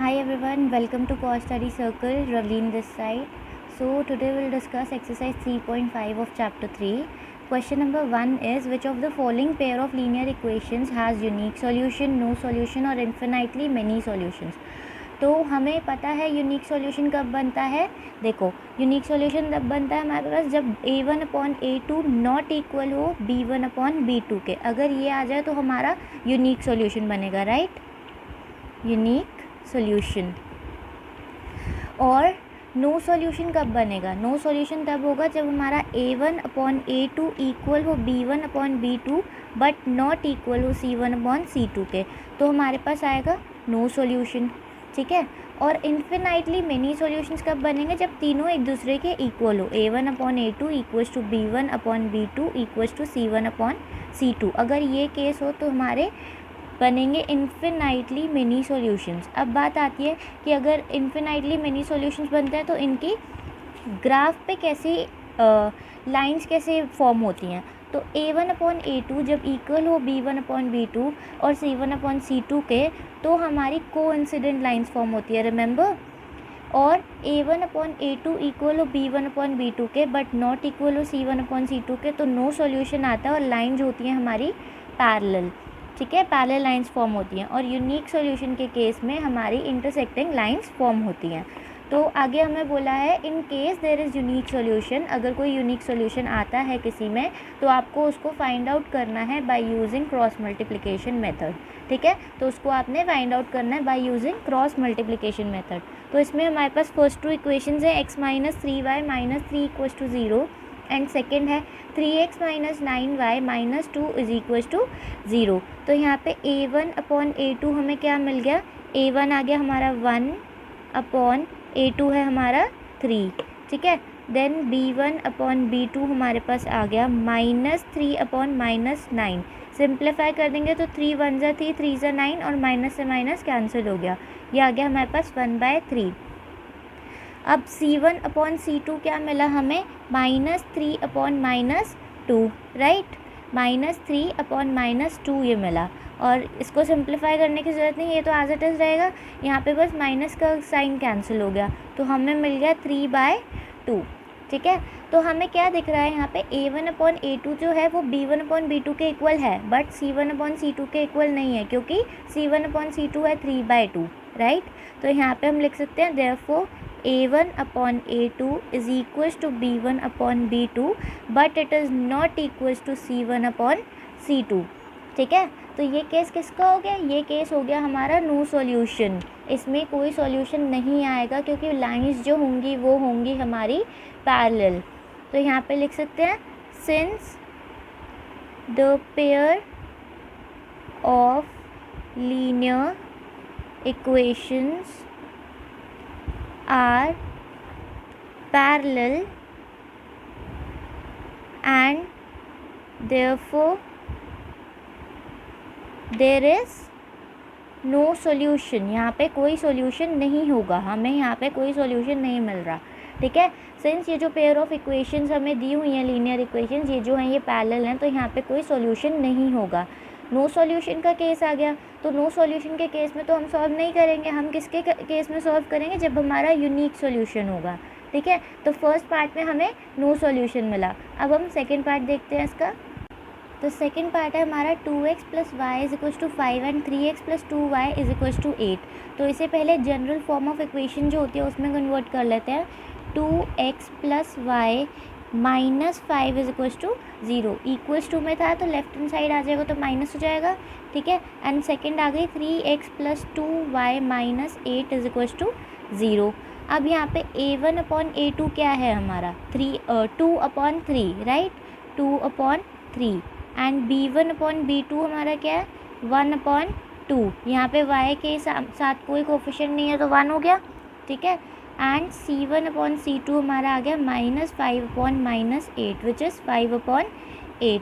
Hi everyone, welcome to Core Study Circle. Ravleen this side. So today we'll discuss exercise 3.5 of chapter 3. Question number 1 is which of the following pair of linear equations has unique solution, no solution or infinitely many solutions. तो हमें पता है unique solution कब बनता है. देखो unique solution तब बनता है हमारे पास जब a1/a2 नॉट इक्वल हो b1/b2 के. अगर ये आ जाए तो हमारा यूनिक सॉल्यूशन बनेगा, राइट. Unique solution. और नो सॉल्यूशन कब बनेगा? नो सॉल्यूशन तब होगा जब हमारा a1/a2 इक्वल हो b1/b2 बट नॉट इक्वल हो c1/c2 के. तो हमारे पास आएगा नो सॉल्यूशन. ठीक है. और इन्फिनाइटली मेनी सॉल्यूशंस कब बनेंगे? जब तीनों एक दूसरे के इक्वल हो. a1/a2 equals to b1/b2 equals to c1/c2. अगर ये केस हो तो हमारे बनेंगे इन्फिनाइटली मेनी सॉल्यूशंस. अब बात आती है कि अगर इन्फिनाइटली मेनी सॉल्यूशंस बनते हैं तो इनकी ग्राफ पे कैसे लाइंस कैसे फॉर्म होती हैं. तो a1/a2 जब इक्वल हो b1/b2 और c1/c2 के तो हमारी कोइंसिडेंट लाइंस फॉर्म होती है, रिमेंबर. और a1/a2 इक्वल हो b1/b2 के बट नॉट इक्वल हो c1/c2 के तो नो सॉल्यूशन आता है और लाइंस होती हैं हमारी पैरेलल. ठीक है, पैरेलल लाइंस फॉर्म होती हैं. और यूनिक सॉल्यूशन के केस में हमारी इंटरसेक्टिंग लाइंस फॉर्म होती हैं. तो आगे हमें बोला है in case there is unique solution. अगर कोई यूनिक सॉल्यूशन आता है किसी में तो आपको उसको फाइंड आउट करना है by using cross multiplication method. ठीक है, तो उसको आपने फाइंड आउट करना है by using cross multiplication method. तो इसमें हमारे पास फर्स्ट टू इक्वेशंस है x - 3y - 3 = 0 एंड सेकेंड है 3x - 9y - 2 = 0. तो यहाँ पे a1/a2 हमें क्या मिल गया? a1 आ गया हमारा 1/a2 है हमारा 3. ठीक है. देन b1/b2 हमारे पास आ गया -3/-9. सिंप्लीफाई कर देंगे तो 3 1 ज़ा 3 3 ज़ा 9 और माइनस से माइनस कैंसिल हो गया. ये आ गया हमारे पास 1/3. अब c1/c2 क्या मिला हमें? -3/-2, राइट. -3/-2 ये मिला. और इसको सिंप्लीफाई करने की ज़रूरत नहीं, ये तो एज इट इज़ रहेगा. यहाँ पे बस माइनस का साइन कैंसिल हो गया तो हमें मिल गया 3/2. ठीक है. तो हमें क्या दिख रहा है यहाँ पे? a1/a2 जो है वो b1/b2 के इक्वल है बट c1/c2 के इक्वल नहीं है क्योंकि c1/c2 है 3/2, राइट. तो यहाँ पे हम लिख सकते हैं therefore a1/a2 is equals to b1/b2 but it is not equals to c1/c2. ठीक है. तो ये केस किसका हो गया? ये केस हो गया हमारा नो सॉल्यूशन. इसमें कोई सॉल्यूशन नहीं आएगा क्योंकि लाइंस जो होंगी वो होंगी हमारी पैरेलल. तो यहाँ पे लिख सकते हैं since the pair of linear equations are parallel and therefore there is no solution. यहाँ पे कोई सॉल्यूशन नहीं होगा, हमें यहाँ पे कोई सॉल्यूशन नहीं मिल रहा. ठीक है. सिंस ये जो पेयर ऑफ इक्वेशंस हमें दी हुई हैं लीनियर इक्वेशंस ये जो हैं ये पैरेलल हैं तो यहाँ पे कोई सॉल्यूशन नहीं होगा. नो सॉल्यूशन का केस आ गया तो नो सॉल्यूशन के केस में तो हम सॉल्व नहीं करेंगे. हम किसके केस में सॉल्व करेंगे? जब हमारा यूनिक सॉल्यूशन होगा. ठीक है. तो फर्स्ट पार्ट में हमें नो सॉल्यूशन मिला. अब हम सेकंड पार्ट देखते हैं इसका. तो सेकंड पार्ट है हमारा 2x + y = 5 and 3x + 2y = 8. तो इसे पहले जनरल फॉर्म ऑफ इक्वेशन जो होती है उसमें कन्वर्ट कर लेते हैं. 2x + y -5 = 0 इक्वल्स टू में था तो लेफ्ट हैंड साइड आ जाएगा तो माइनस हो जाएगा. ठीक है. एंड सेकंड आ गई 3x + 2y - 8 = 0. अब यहाँ पे a1/a2 क्या है हमारा? 2/3, राइट. 2/3 एंड b1/b2 हमारा क्या है? 1/2. यहाँ पे y के साथ कोई कोफिशिएंट नहीं है तो 1 हो गया. ठीक है. एंड c1/c2 हमारा आ गया -5/-8 विच इज़ 5/8.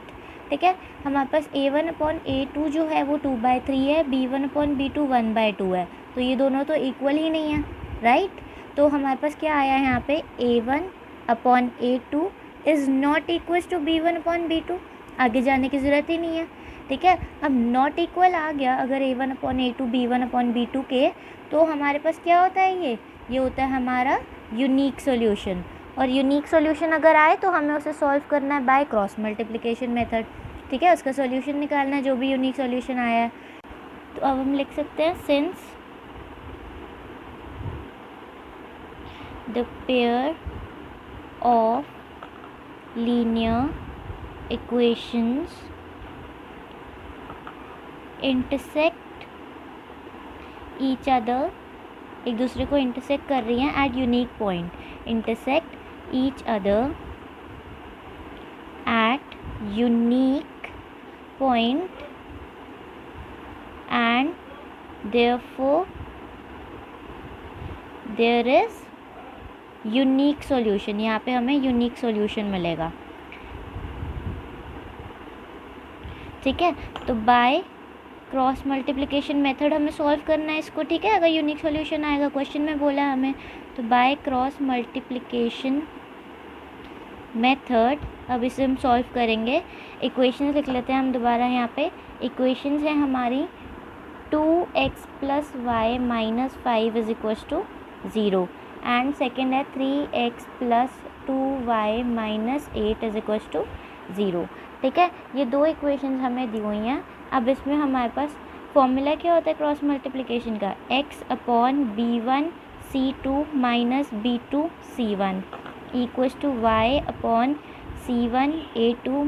ठीक है. हमारे पास a1/a2 जो है वो 2/3 है, b1/b2 1/2 है. तो ये दोनों तो इक्वल ही नहीं है, राइट. तो हमारे पास क्या आया यहाँ पे? a1/a2 is not equals to b1/b2. आगे जाने की ज़रूरत ही नहीं है. ठीक है। अब नॉट इक्वल आ गया अगर a1/a2 b1/b2 के, तो हमारे पास क्या होता है, ये होता है हमारा यूनिक सॉल्यूशन। और यूनिक सॉल्यूशन अगर आए तो हमें उसे सॉल्व करना है बाय क्रॉस मल्टीप्लिकेशन मेथड, ठीक है, उसका सॉल्यूशन निकालना है जो भी यूनिक सॉल्यूशन आया है। तो अब हम लिख सकते हैं since the pair of linear equations intersect each other, एक दूसरे को इंटरसेक्ट कर रही हैं at unique point, intersect each other at unique point and therefore there is unique solution. यहाँ पे हमें यूनिक सॉल्यूशन मिलेगा, ठीक है। तो बाय क्रॉस मल्टीप्लिकेशन मेथड हमें सॉल्व करना है इसको, ठीक है, अगर यूनिक सॉल्यूशन आएगा, क्वेश्चन में बोला है हमें। तो बाय क्रॉस मल्टीप्लिकेशन मेथड अब इसे हम सॉल्व करेंगे। इक्वेशंस लिख लेते हैं हम दोबारा यहाँ पे। इक्वेशंस है हमारी 2x + y - 5 = 0 एंड सेकेंड है 3x + 2y - 8 = 0, ठीक है। ये दो इक्वेशंस हमें दी हुई हैं। अब इसमें हमारे पास फॉर्मूला क्या होता है क्रॉस मल्टीप्लिकेशन का, x/b1c2 - b2c1 = y/c1a2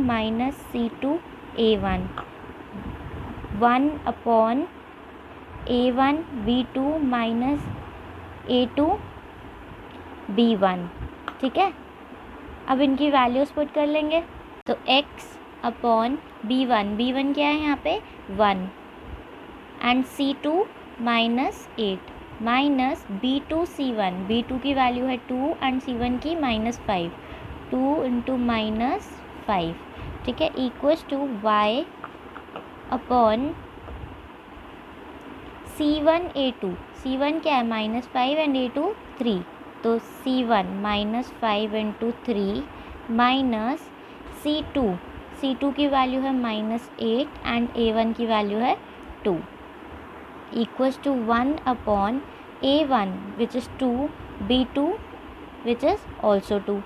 - c2a1 1/a1b2 - a2b1, ठीक है। अब इनकी वैल्यूज पुट कर लेंगे। तो x/b1 क्या है यहाँ पे 1 and c2 -8 minus b2c1, b2 की वैल्यू है 2 एंड c1 की -5, 2 × -5, ठीक है, इक्वल्स टू y/c1a2, c1 क्या है -5 एंड a2 3, तो c1 -5 × 3 माइनस c2 की वैल्यू है -8 एंड a1 की वैल्यू है 2 equals to 1/a1 which is 2, b2 which is also 2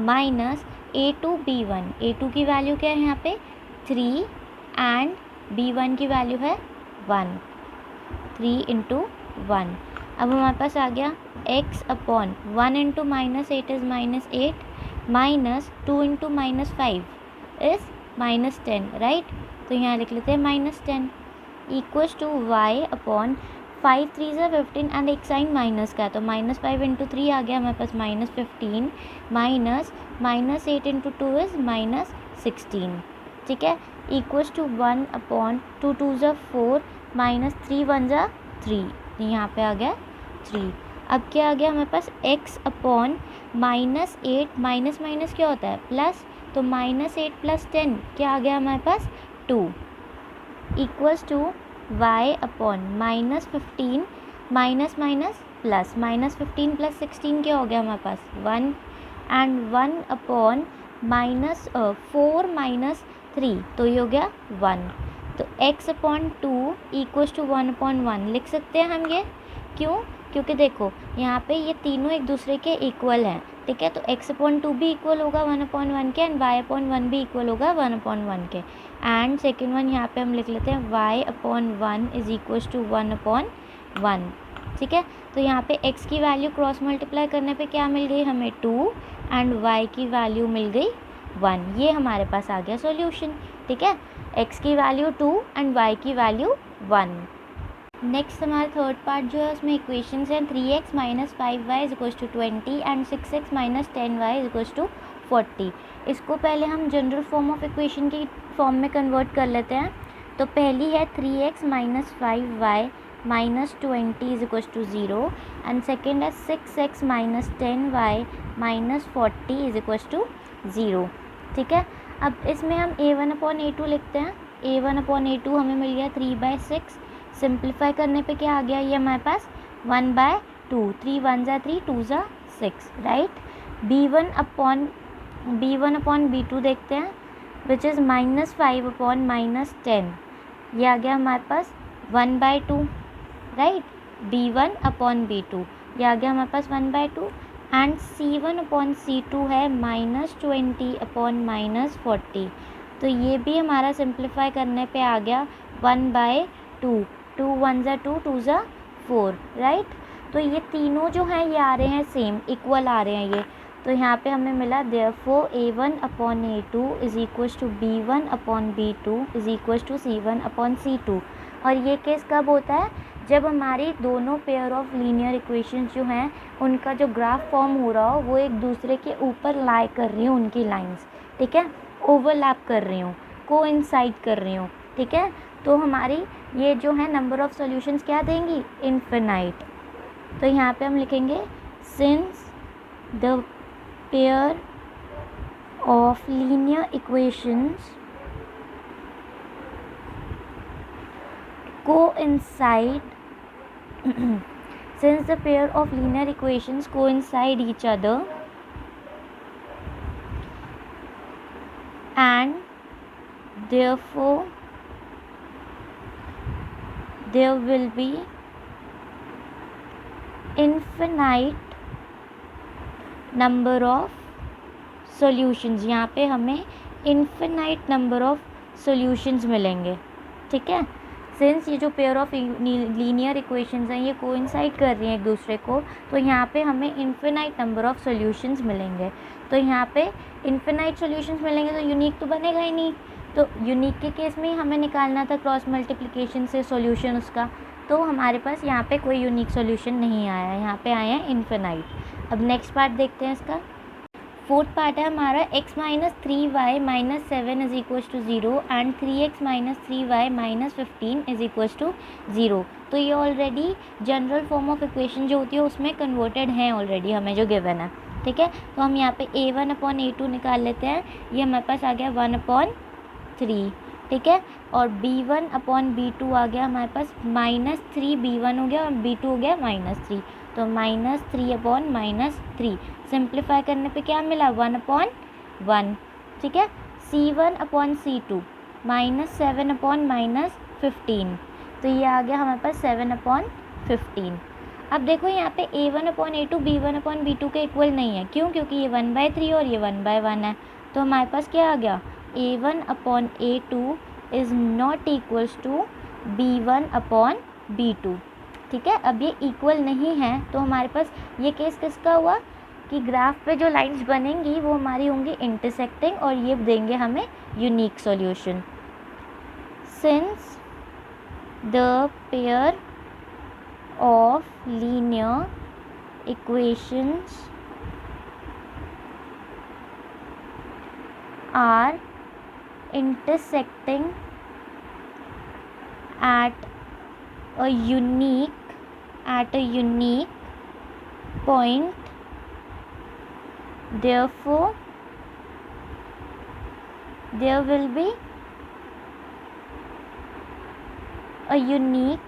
minus a2b1, a2 की वैल्यू क्या है यहाँ पे 3 एंड b1 की वैल्यू है 1, 3 × 1। अब हमारे पास आ गया x/1 × -8 is -8 minus 2 × -5 is -10, right. तो यहाँ लिख लेते हैं -10 इक्वल्स टू y/5 3 × 15 एंड एक साइन माइनस का है, तो -5 × 3 आ गया हमारे पास -15 माइनस -8 × 2 इज़ -16, ठीक है, इक्वल्स टू 1/2 2 × 4 -3 1 × 3, यहाँ पे आ गया 3। अब क्या आ गया हमारे पास x/-8 माइनस माइनस क्या होता है प्लस, तो -8 + 10 क्या आ गया हमारे पास 2 equals to y/-15 minus minus plus, -15 + 16 क्या हो गया हमारे पास 1 एंड 1/-4 -3, तो ये हो गया 1। तो x/2 इक्वल्स टू 1/1 लिख सकते हैं हम ये, क्यों, क्योंकि देखो यहाँ पे ये तीनों एक दूसरे के इक्वल हैं, ठीक है, तो x/2 भी इक्वल होगा 1/1 के एंड y/1 भी इक्वल होगा 1/1 के। एंड सेकेंड वन यहाँ पे हम लिख लेते हैं y/1 इज इक्वल्स टू 1/1, ठीक है। तो यहाँ पे x की वैल्यू क्रॉस मल्टीप्लाई करने पे क्या मिल गई हमें 2 एंड y की वैल्यू मिल गई 1, ये हमारे पास आ गया सॉल्यूशन, ठीक है, x की वैल्यू 2 एंड y की वैल्यू 1। नेक्स्ट हमारा थर्ड पार्ट जो है उसमें इक्वेशंस हैं 3x - 5y = 20 and 6x - 10y = 40। इसको पहले हम जनरल फॉर्म ऑफ इक्वेशन की फॉर्म में कन्वर्ट कर लेते हैं। तो पहली है 3x - 5y - 20 = 0 एंड सेकेंड है 6x - 10y - 40 = 0, ठीक है। अब इसमें हम a1/a2 लिखते हैं। a1/a2 हमें मिल गया 3/6, सिंप्लीफाई करने पे क्या आ गया ये हमारे पास 1/2, 3 1 × 3 2 × 6, राइट। b1/b2 देखते हैं विच इज़ -5/-10, ये आ गया हमारे पास 1/2, राइट। B1 अपॉन B2, ये आ गया हमारे पास 1/2 एंड C1 अपॉन C2 है -20 अपॉन -40, तो ये भी हमारा सिंप्लीफाई करने पे आ गया 1/2, 2 1 ज़ा 2, 2 ज़ा 4, राइट। तो ये तीनों जो हैं ये आ रहे हैं सेम, इक्वल आ रहे हैं ये, तो यहाँ पे हमें मिला therefore A1 upon A2 is equals to B1 upon B2 is equals to C1 upon C2। और ये केस कब होता है, जब हमारी दोनों पेयर ऑफ लीनियर इक्वेशंस जो हैं उनका जो ग्राफ फॉर्म हो रहा हो वो एक दूसरे के ऊपर लाई कर रही हो, उनकी लाइंस, ठीक है, ओवरलैप कर रही हूँ, कोइंसाइड कर रही हूँ, ठीक है। तो हमारी ये जो है नंबर ऑफ़ सॉल्यूशंस क्या देंगी, इन्फिनाइट। तो यहाँ पे हम लिखेंगे since the pair of linear equations coincide since the pair of linear equations coincide each other and therefore there will be infinite number of solutions, यहाँ पे हमें infinite number of solutions मिलेंगे, ठीक है। सिंस ये जो पेयर ऑफ लीनियर इक्वेशंस हैं ये कोइंसाइड कर रही हैं एक दूसरे को, तो यहाँ पे हमें इन्फिनाइट नंबर ऑफ़ सॉल्यूशंस मिलेंगे। तो यहाँ पे इन्फिनाइट सॉल्यूशंस मिलेंगे तो यूनिक तो बनेगा ही नहीं, तो यूनिक के केस में ही हमें निकालना था क्रॉस मल्टीप्लिकेशन से सॉल्यूशन उसका, तो हमारे पास यहाँ पे कोई यूनिक सॉल्यूशन नहीं आया, यहाँ पे आया है इन्फिनाइट। अब नेक्स्ट पार्ट देखते हैं इसका। फोर्थ पार्ट है हमारा x minus 3y minus 7 is equals to 0 and 3x minus 3y minus 15 is equals to 0। तो ये already general form of equation जो होती है उसमें कन्वर्टेड है ऑलरेडी, हमें जो गिवन है, ठीक है। तो हम यहाँ पे A1 अपॉन A2 निकाल लेते हैं, ये हमारे पास आ गया 1/3, ठीक है। और B1 अपॉन B2 आ गया हमारे पास -3, B1 हो गया और B2 हो गया -3, तो -3 अपॉन -3 सिंप्लीफाई करने पे क्या मिला 1/1, ठीक है। C1 अपॉन C2 -7 अपॉन -15, तो ये आ गया हमारे पास 7/15। अब देखो यहाँ पे A1 upon A2 B1 upon B2 के इक्वल नहीं है, क्यों, क्योंकि ये 1/3 और ये 1/1 है, तो हमारे पास क्या आ गया A1 upon A2 is not equals to B1 upon B2, ठीक है। अब ये इक्वल नहीं है तो हमारे पास ये केस किसका हुआ कि ग्राफ पे जो लाइंस बनेंगी वो हमारी होंगी इंटरसेक्टिंग और ये देंगे हमें unique solution. Since the pair of linear equations are intersecting at a unique point, therefore there will be a unique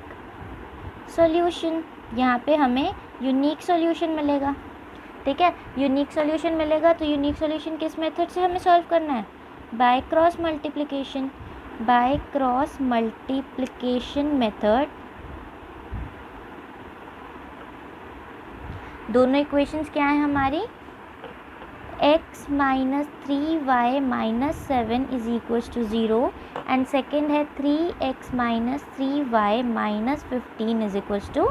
solution। यहाँ पे हमें यूनिक सॉल्यूशन मिलेगा, ठीक है। यूनिक सॉल्यूशन मिलेगा तो यूनिक सॉल्यूशन किस मेथड से हमें सॉल्व करना है, by cross multiplication. By cross multiplication method दोनों इक्वेशंस क्या है हमारी, x minus 3y minus 7 is equals to 0 and second है 3x minus 3y minus 15 is equals to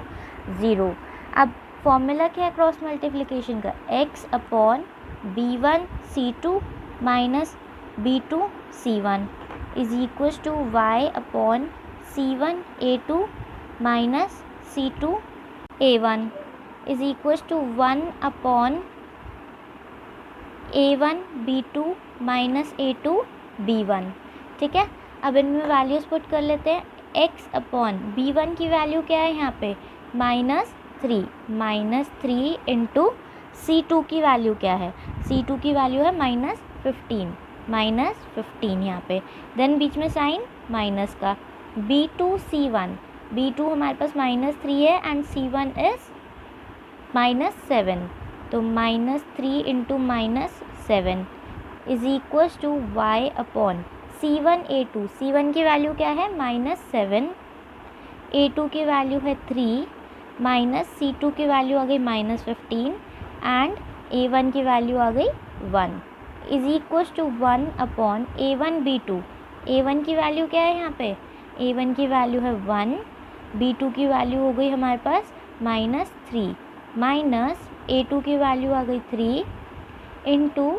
0। अब फॉर्मूला क्या है क्रॉस मल्टीप्लिकेशन का, x upon b1 c2 minus b2 c1 is equals to y upon c1 a2 minus c2 a1 is equals to 1 upon a1 b2 minus a2 b1, ठीक है। अब इनमें values put कर लेते हैं। x अपॉन b1 की value क्या है यहाँ पे -3 इंटू c2 की वैल्यू क्या है, c2 की वैल्यू है -15 यहाँ पे, देन बीच में साइन माइनस का। b2 c1, b2 हमारे पास -3 है एंड c1 इज़ -7, तो -3 into -7 is equals to y upon c1 a2, c1 की वैल्यू क्या है -7, a2 की वैल्यू है 3 माइनस C2 की वैल्यू आ गई -15 एंड A1 की वैल्यू आ गई 1 is equals to 1 upon A1 B2। A1 की वैल्यू क्या है यहाँ पे? A1 की वैल्यू है 1, B2 की वैल्यू हो गई हमारे पास -3 माइनस A2 की वैल्यू आ गई 3 इंटू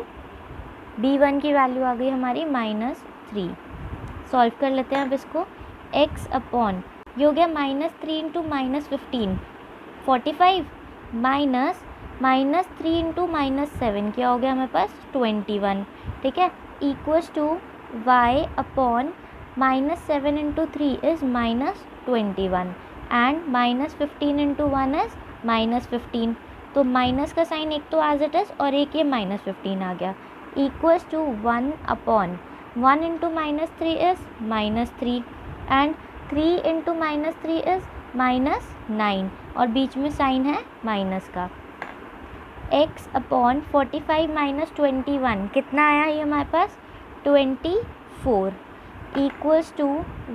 B1 की वैल्यू आ गई हमारी -3। सॉल्व कर लेते हैं अब इसको। x अपॉन ये हो गया -3 इंटू -15 45 माइनस -3 इंटू -7 क्या हो गया हमारे पास 21, ठीक है, equals to y upon -7 into 3 is -21 and -15 into 1 is -15। तो माइनस का साइन एक तो एज इट इज़ और एक ये -15 आ गया, equals to 1 upon 1 into -3 is -3 and 3 into -3 is -9 और बीच में साइन है माइनस का। x अपॉन 45 माइनस 21 कितना आया ये हमारे पास 24 इक्वल्स टू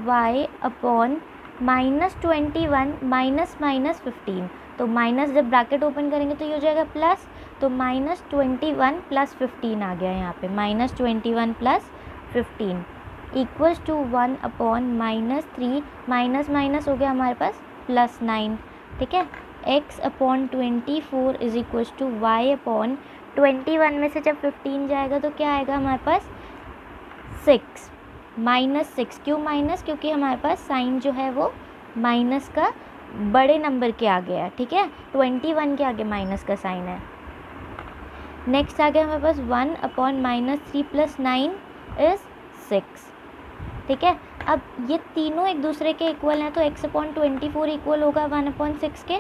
y अपॉन -21 -15। तो माइनस जब ब्रैकेट ओपन करेंगे तो ये हो जाएगा प्लस, तो -21 प्लस 15 आ गया यहाँ पे, -21 plus 15 equals to 1 upon -3 minus minus हो गया हमारे पास +9, ठीक है। x upon 24 is equals to y upon 21 में से जब 15 जाएगा तो क्या आएगा हमारे पास 6 -6। क्यों माइनस? क्योंकि हमारे पास साइन जो है वो माइनस का बड़े नंबर के आगे है, ठीक है, 21 के आगे माइनस का साइन है। नेक्स्ट आ गया हमारे पास 1 अपॉन -3 + 9 इज़ 6, ठीक है। अब ये तीनों एक दूसरे के इक्वल हैं तो x अपॉन 24 इक्वल होगा 1 अपॉन 6 के,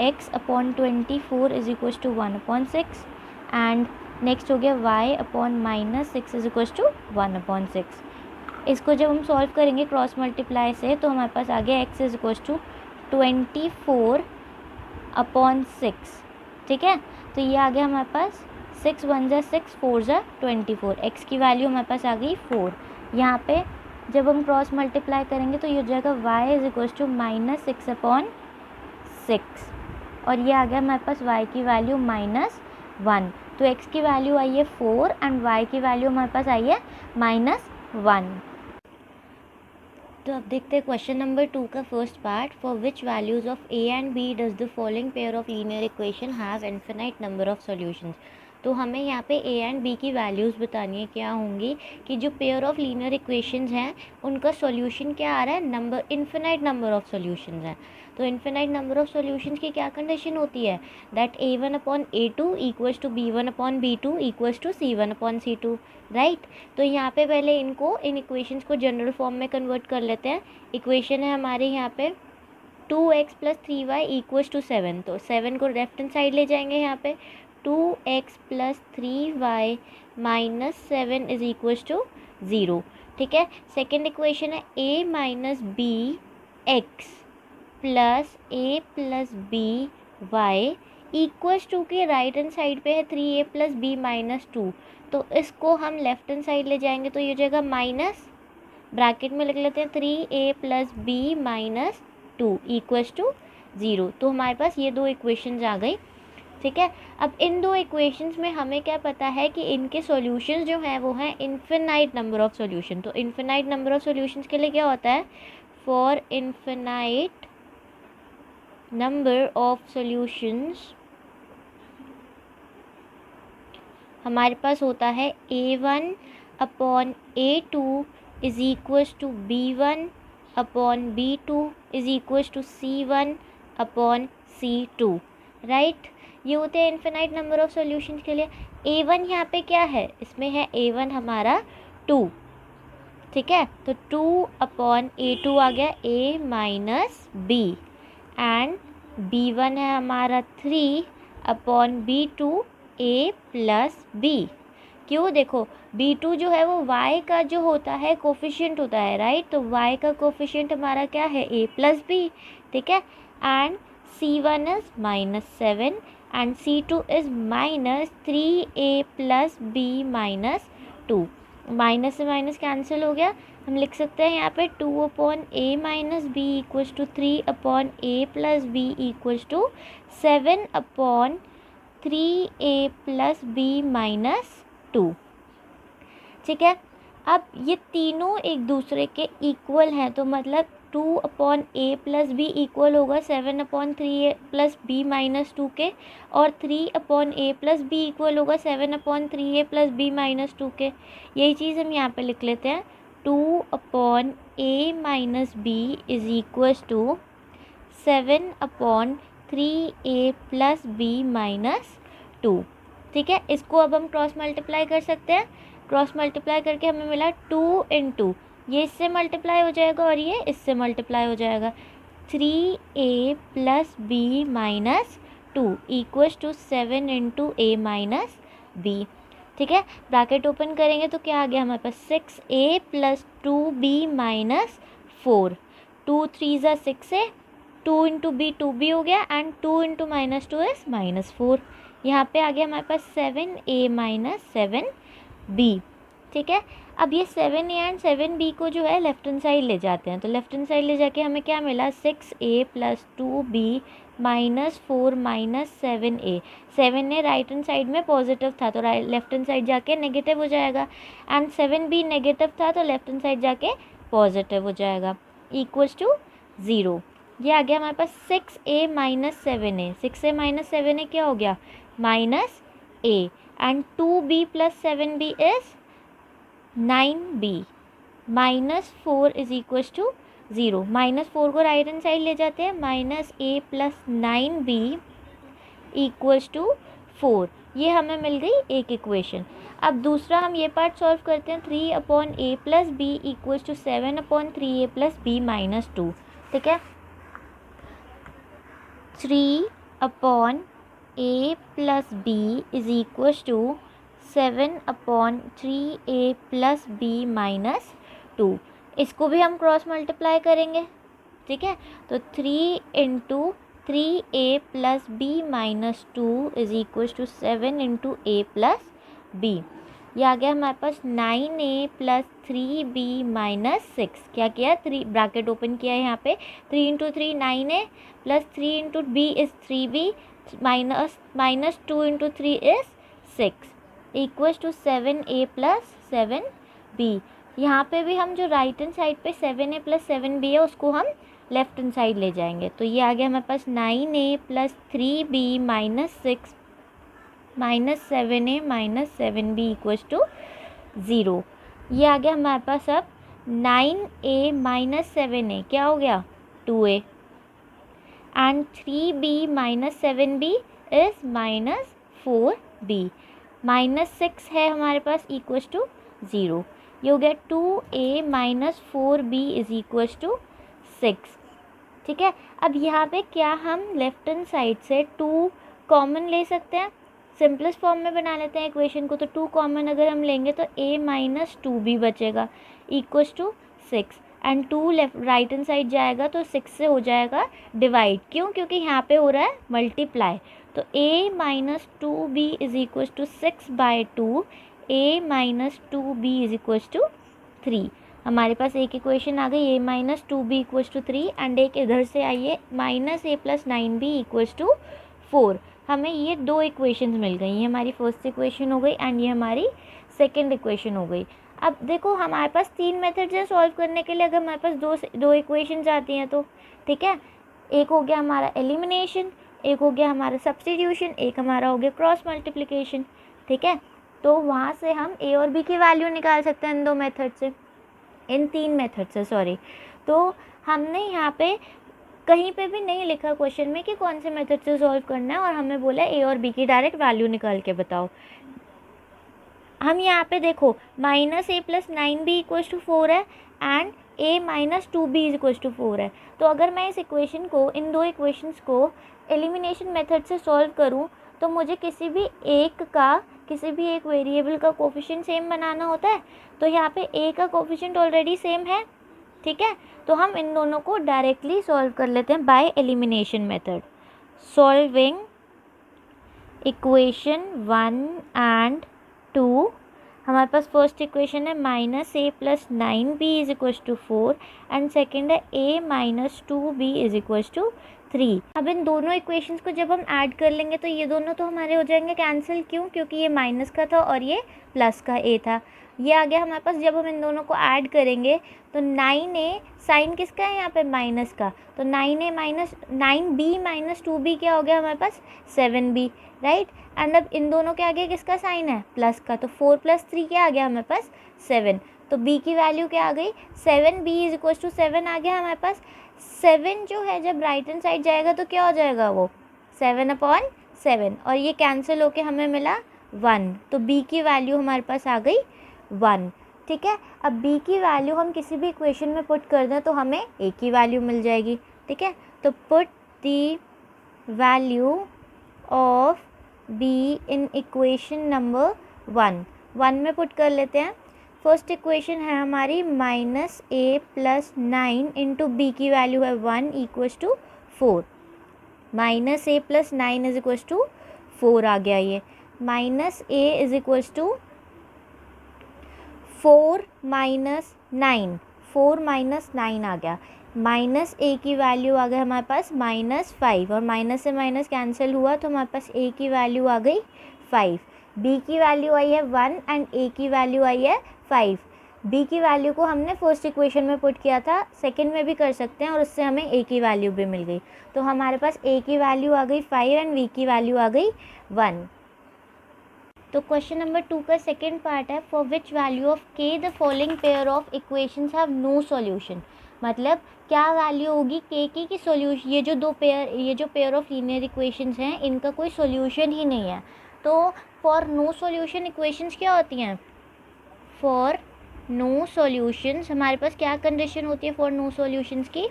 x upon 24 is equal to 1 upon 6 and next हो गया y upon -6 is equal to 1 upon 6। इसको जब हम सॉल्व करेंगे क्रॉस मल्टीप्लाई से तो हमारे पास आ गया x is equal to 24 upon 6, ठीक है। तो ये आ गया हमारे पास 6 1 = 6 4 = 24, x की वैल्यू हमारे पास आ गई 4। यहाँ पे जब हम क्रॉस मल्टीप्लाई करेंगे तो ये हो जाएगा y is equal to -6 upon 6 और ये आ गया हमारे पास y की वैल्यू -1। तो x की वैल्यू आई है 4 एंड y की वैल्यू हमारे पास आई है -1। तो अब देखते हैं क्वेश्चन नंबर 2 का first part. For which values of a and b does the following pair of linear equation have infinite number of solutions. तो हमें यहाँ पे a एंड b की वैल्यूज़ बतानी है, क्या होंगी कि जो पेयर ऑफ लीनियर इक्वेशंस हैं उनका सॉल्यूशन क्या आ रहा है, number infinite number of solutions हैं। तो इन्फिनाइट नंबर ऑफ सॉल्यूशंस की क्या कंडीशन होती है, that a1 upon a2 equals to b1 upon b2 equals to c1 upon c2, right. तो यहाँ पे पहले इनको इन इक्वेशंस को जनरल फॉर्म में कन्वर्ट कर लेते हैं। इक्वेशन है हमारे यहाँ पे 2x + 3y इक्वल्स टू 7, तो 7 को लेफ्ट हैंड साइड ले जाएंगे, यहाँ पे 2x + 3y - 7 is equals to 0, ठीक है। सेकेंड इक्वेशन है a - bx + a + by equals to के राइट हैंड साइड पे है 3a + b - 2, तो इसको हम लेफ्ट हैंड साइड ले जाएंगे तो ये हो जाएगा माइनस, ब्रैकेट में लिख लेते हैं 3a + b - 2 इक्वल्स टू 0। तो हमारे पास ये दो इक्वेशंस आ गई, ठीक है। अब इन दो इक्वेशंस में हमें क्या पता है कि इनके सॉल्यूशंस जो हैं वो हैं इन्फिनाइट नंबर ऑफ सॉल्यूशन। तो इन्फिनाइट नंबर ऑफ सॉल्यूशंस के लिए क्या होता है, for infinite number of solutions हमारे पास होता है a1 upon a2 is equals to b1 upon b2 is equals to c1 upon c2, right. ये होते हैं इन्फिनाइट नंबर ऑफ सॉल्यूशंस के लिए। a1 यहाँ पे क्या है, इसमें है a1 हमारा 2, ठीक है, तो 2 अपॉन a2 आ गया a - b एंड b1 है हमारा 3 अपॉन b2 a + b। क्यों, देखो b2 जो है वो y का जो होता है कोफिशिएंट होता है, राइट। तो y का कोफिशिएंट हमारा क्या है a + b, ठीक है, and c1 is -7 and c2 is -3a + b - 2। Minus से माइनस कैंसिल हो गया, हम लिख सकते हैं यहाँ पे 2/a minus b equals to 3/a plus b equals to 7/3a plus b minus 2। ठीक है, अब ये तीनों एक दूसरे के इक्वल हैं, तो मतलब 2/a प्लस बी इक्वल होगा 7/3a प्लस बी माइनस 2 के, और 3/a प्लस बी इक्वल होगा 7/3a प्लस बी माइनस 2 के। यही चीज़ हम यहाँ पे लिख लेते हैं, 2/a minus b is equals to 7/3a plus b minus 2। ठीक है, इसको अब हम क्रॉस मल्टीप्लाई कर सकते हैं। क्रॉस मल्टीप्लाई करके हमें मिला 2 × ये इससे मल्टीप्लाई हो जाएगा और ये इससे मल्टीप्लाई हो जाएगा, 3a plus b minus 2 equals to 7 × a minus b। ठीक है, ब्रैकेट ओपन करेंगे तो क्या आ गया हमारे पास, 6a प्लस 2b माइनस 4, 2 3 ज़ा 6a, 2 × b 2b हो गया, एंड 2 × -2 इज -4। यहाँ पे आ गया हमारे पास 7a माइनस 7b। ठीक है, अब ये 7a एंड 7b को जो है लेफ्ट हैंड साइड ले जाते हैं, तो लेफ्ट हैंड साइड ले जाके हमें क्या मिला, 6a plus 2b minus 4 minus 7a। 7a right hand side में पॉजिटिव था तो लेफ्ट हैंड साइड जाके नेगेटिव हो जाएगा, एंड 7b नेगेटिव था तो लेफ्ट हैंड साइड जाके पॉजिटिव हो जाएगा, इक्वल्स टू 0। ये आ गया हमारे पास 6a minus 7a, 6a minus 7a क्या हो गया, minus a, and 2b plus 7b is 9b, -4 is equals to 0। -4 को राइट हैंड साइड ले जाते हैं, -a plus 9b equals to 4। ये हमें मिल गई एक इक्वेशन। अब दूसरा हम ये पार्ट सॉल्व करते हैं, 3/a plus b equals to 7/3a plus b minus 2। ठीक है, 3/a plus b is equals to 7/3a plus b minus 2। इसको भी हम क्रॉस मल्टीप्लाई करेंगे। ठीक है, तो 3 × 3a plus b minus 2 is equals to 7 × a plus b। ये आ गया हमारे पास 9a प्लस 3b माइनस 6। क्या किया, 3 ब्रैकेट ओपन किया है यहाँ पे, 3 × 3 9a plus 3 × b is 3b minus 2 × 3 is 6 equals to 7a plus 7b। यहाँ पे भी हम जो राइट हैंड साइड पे 7a प्लस 7b है उसको हम लेफ्ट हैंड साइड ले जाएंगे, तो ये आ गया हमारे पास 9a plus 3b minus 6 minus 7a minus 7b equals to 0। ये आ गया हमारे पास अब 9a माइनस 7a क्या हो गया, 2a, and 3b minus 7b is -4b, -6 है हमारे पास इक्वल्स टू 0। ये हो गया 2a minus 4b is equals to 6। ठीक है, अब यहाँ पे क्या हम लेफ्ट हैंड साइड से 2 कॉमन ले सकते हैं, सिंपलेस्ट फॉर्म में बना लेते हैं इक्वेशन को। तो 2 कॉमन अगर हम लेंगे तो a माइनस 2b बचेगा equals to 6, and 2 left right hand side जाएगा तो 6 से हो जाएगा डिवाइड, क्यों, क्योंकि यहाँ पे हो रहा है मल्टीप्लाई। तो a minus 2b is equals to 6/2, a minus 2b is equals to 3। हमारे पास एक इक्वेशन आ गई, a minus 2b equals to 3, and एक इधर से आइए -a plus 9b equals to 4। हमें ये 2 इक्वेशंस मिल गई, ये हमारी फर्स्ट इक्वेशन हो गई एंड ये हमारी सेकंड इक्वेशन हो गई। अब देखो हमारे पास 3 मेथड्स हैं सॉल्व करने के लिए, अगर हमारे पास दो इक्वेशंस आती हैं तो। ठीक है, एक हो गया हमारा एलिमिनेशन, एक हो गया हमारा सब्स्टिट्यूशन, एक हमारा हो गया क्रॉस मल्टीप्लिकेशन। ठीक है, तो वहाँ से हम a और b की वैल्यू निकाल सकते हैं इन 2 मेथड से, इन 3 मेथड से सॉरी। तो हमने यहाँ पे कहीं पे भी नहीं लिखा क्वेश्चन में कि कौन से मेथड से सॉल्व करना है, और हमें बोला a और b की डायरेक्ट वैल्यू निकाल के बताओ। हम यहाँ पे देखो -a plus 9b equals to 4 है, and a minus 2b equals to 4 है। तो अगर मैं इस इक्वेशन को, इन 2 इक्वेशंस को एलिमिनेशन मेथड से सॉल्व करूँ तो मुझे किसी भी एक वेरिएबल का कोफिशिएंट सेम बनाना होता है। तो यहाँ पे a का कोफिशिएंट ऑलरेडी सेम है। ठीक है, तो हम इन दोनों को डायरेक्टली सॉल्व कर लेते हैं by elimination method. Solving equation 1 and 2, हमारे पास फर्स्ट इक्वेशन है -a+9b = 4 एंड सेकेंड है a-2b = 3। अब इन दोनों इक्वेशंस को जब हम ऐड कर लेंगे तो ये दोनों तो हमारे हो जाएंगे कैंसिल। क्यों? क्योंकि ये माइनस का था और ये प्लस का a था। ये आ गया हमारे पास। जब हम इन दोनों को ऐड करेंगे तो 9a साइन किसका है यहाँ पे? माइनस का। तो 9b-2b क्या हो गया हमारे पास? 7b, right. एंड अब इन दोनों के आगे किसका साइन है? प्लस का। तो 4 + 3 क्या आ गया हमारे पास? 7। तो b की वैल्यू क्या आ गई? 7b = 7 आ गया हमारे पास। 7 जो है जब राइट हैंड साइड जाएगा तो क्या हो जाएगा? वो 7/7 और ये कैंसिल होके हमें मिला 1। तो b की वैल्यू हमारे पास आ गई 1। ठीक है। अब b की वैल्यू हम किसी भी इक्वेशन में पुट कर दें तो हमें a की वैल्यू मिल जाएगी। ठीक है। तो put the value of b in equation number 1 में पुट कर लेते हैं। फर्स्ट इक्वेशन है हमारी -a+9 इंटू b की वैल्यू है 1 = 4। -a+9 = 4 आ गया। ये -a = 4 - 9 आ गया। -a की वैल्यू आ गई हमारे पास -5 और माइनस से माइनस कैंसिल हुआ तो हमारे पास a की वैल्यू आ गई 5। b की वैल्यू आई है 1 एंड a की वैल्यू आई है 5। b की वैल्यू को हमने फर्स्ट इक्वेशन में पुट किया था, सेकंड में भी कर सकते हैं और उससे हमें a की वैल्यू भी मिल गई। तो हमारे पास a की वैल्यू आ गई 5 एंड b की वैल्यू आ गई 1। तो क्वेश्चन नंबर 2 का सेकंड पार्ट है, for which value of k the following pair of equations have no solution. मतलब क्या वैल्यू होगी k की कि सॉल्यूशन, ये जो पेयर ऑफ लीनियर इक्वेशंस हैं इनका कोई सॉल्यूशन ही नहीं है। तो फॉर नो सॉल्यूशन इक्वेशंस क्या होती हैं? फॉर नो सॉल्यूशंस हमारे पास क्या कंडीशन होती है फॉर नो सॉल्यूशंस की?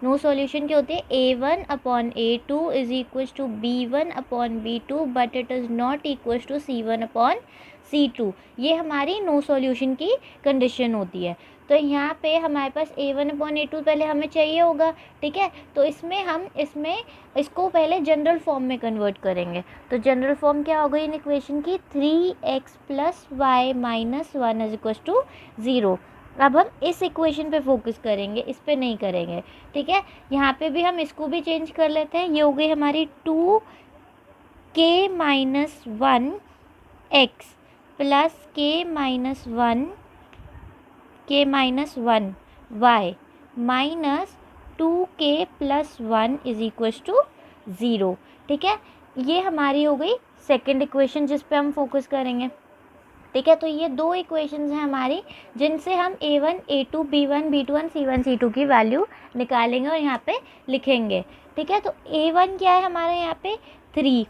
नो सॉल्यूशन की होती है a1/a2 = b1/b2 but it is not equal to c1/c2। ये हमारी नो सॉल्यूशन की कंडीशन होती है। तो यहाँ पे हमारे पास a1/a2 पहले हमें चाहिए होगा। ठीक है। तो इसको पहले जनरल फॉर्म में कन्वर्ट करेंगे। तो जनरल फॉर्म क्या हो गई इन इक्वेशन की? 3x + y - 1 = 0। अब हम इस इक्वेशन पे फोकस करेंगे, इस पे नहीं करेंगे। ठीक है। यहाँ पे भी हम इसको भी चेंज कर लेते हैं। ये हो गई हमारी 2k - 1 x plus k - 1 y minus 2k + 1 = 0। ठीक है। ये हमारी हो गई सेकेंड इक्वेशन जिस पे हम फोकस करेंगे। ठीक है। तो ये दो इक्वेशंस हैं हमारी जिनसे हम a1, a2, b1, b2 c1, c2 की वैल्यू निकालेंगे और यहाँ पे लिखेंगे। ठीक है। तो a1 क्या है हमारे यहाँ पे? 3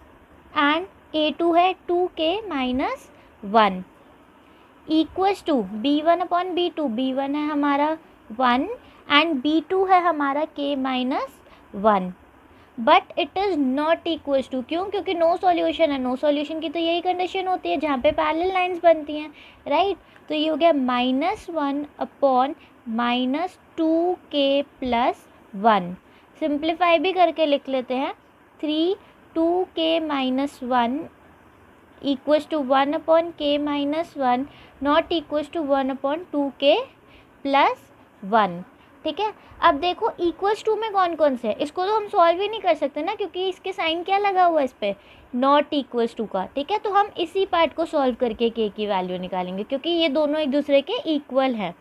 एंड a2 है 2k - 1 equals to b1/b2। b1 है हमारा 1 एंड b2 है हमारा k - 1 but it is not equals to. क्यों? क्योंकि नो सॉल्यूशन है। नो सॉल्यूशन की तो यही कंडीशन होती है जहाँ पे पैरेलल लाइंस बनती हैं, राइट। तो ये हो गया -1/-2k + 1। सिंप्लीफाई भी करके लिख लेते हैं। 3 2k - 1 equals to 1/k - 1 not equals to 1/2k + 1। ठीक है। अब देखो इक्वल्स टू में कौन कौन से है, इसको तो हम सॉल्व ही नहीं कर सकते ना क्योंकि इसके साइन क्या लगा हुआ है इस पर? नॉट इक्वल्स टू का। ठीक है। तो हम इसी पार्ट को सॉल्व करके k की वैल्यू निकालेंगे क्योंकि ये दोनों एक दूसरे के इक्वल हैं।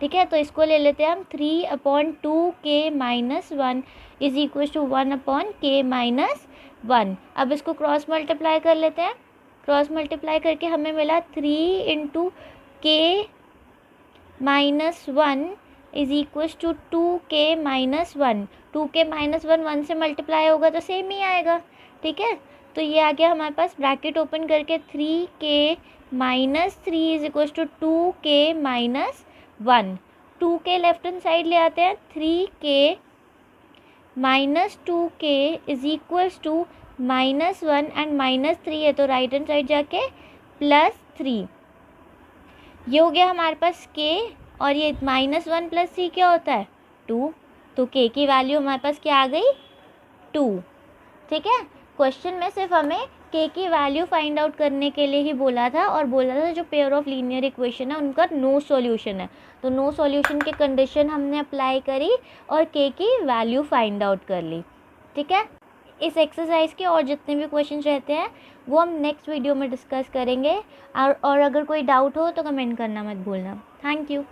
ठीक है। तो इसको ले लेते हैं हम 3/2k - 1 = 1/k - 1। अब इसको क्रॉस मल्टीप्लाई कर लेते हैं। क्रॉस मल्टीप्लाई करके हमें मिला 3 × k - 1 = 2k - 1। 2k - 1 से मल्टीप्लाई होगा तो सेम ही आएगा। ठीक है। तो ये आ गया हमारे पास, ब्रैकेट ओपन करके 3k - 3 = 2k - 1। 2k left hand side ले आते हैं। 3k - 2k = -1 एंड -3 है तो राइट हैंड साइड जाके +3। ये हो गया हमारे पास k और ये -1 + 3 क्या होता है? 2। तो k की वैल्यू हमारे पास क्या आ गई? 2। ठीक है। क्वेश्चन में सिर्फ हमें के की वैल्यू फाइंड आउट करने के लिए ही बोला था, और बोला था जो पेयर ऑफ लीनियर इक्वेशन है उनका नो सॉल्यूशन है, तो नो सॉल्यूशन की कंडीशन हमने अप्लाई करी और के की वैल्यू फाइंड आउट कर ली। ठीक है, इस एक्सरसाइज के और जितने भी क्वेश्चन रहते हैं वो हम नेक्स्ट वीडियो में डिस्कस करेंगे, और अगर कोई डाउट हो तो कमेंट करना मत भूलना। Thank you.